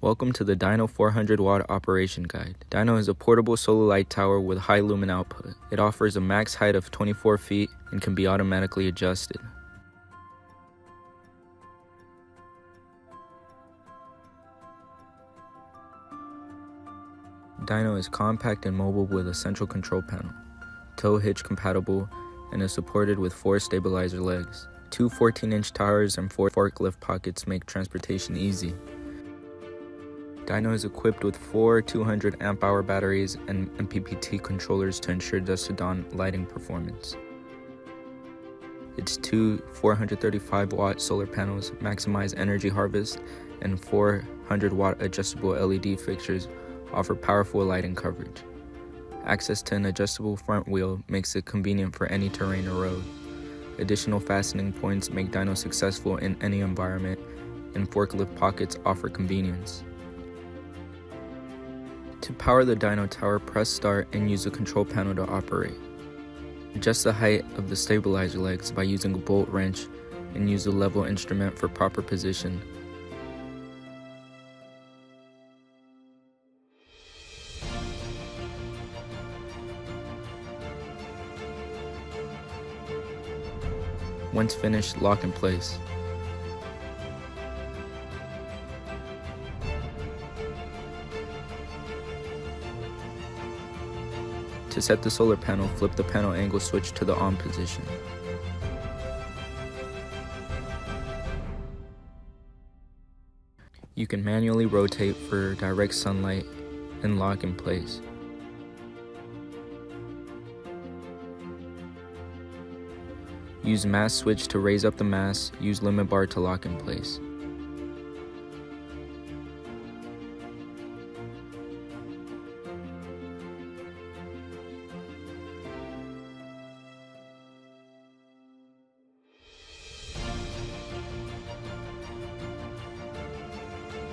Welcome to the DINO 400 watt operation guide. DINO is a portable solar light tower with high lumen output. It offers a max height of 24 feet and can be automatically adjusted. DINO is compact and mobile with a central control panel, tow hitch compatible, and is supported with 4 stabilizer legs. 2 14-inch towers and 4 forklift pockets make transportation easy. DINO is equipped with 4 200 amp hour batteries and MPPT controllers to ensure dusk to dawn lighting performance. Its 2 435 watt solar panels maximize energy harvest, and 400 watt adjustable LED fixtures offer powerful lighting coverage. Access to an adjustable front wheel makes it convenient for any terrain or road. Additional fastening points make DINO successful in any environment, and forklift pockets offer convenience. To power the DINO tower, press start and use the control panel to operate. Adjust the height of the stabilizer legs by using a bolt wrench and use the level instrument for proper position. Once finished, lock in place. To set the solar panel, flip the panel angle switch to the on position. You can manually rotate for direct sunlight and lock in place. Use mast switch to raise up the mast, use limit bar to lock in place.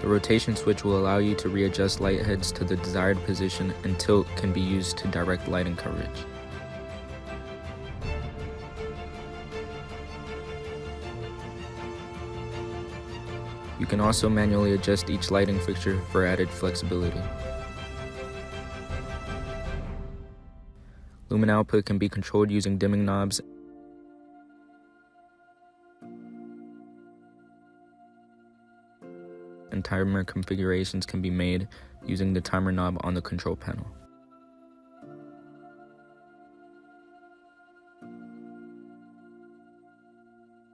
The rotation switch will allow you to readjust light heads to the desired position, and tilt can be used to direct lighting coverage. You can also manually adjust each lighting fixture for added flexibility. Lumen output can be controlled using dimming knobs, and timer configurations can be made using the timer knob on the control panel.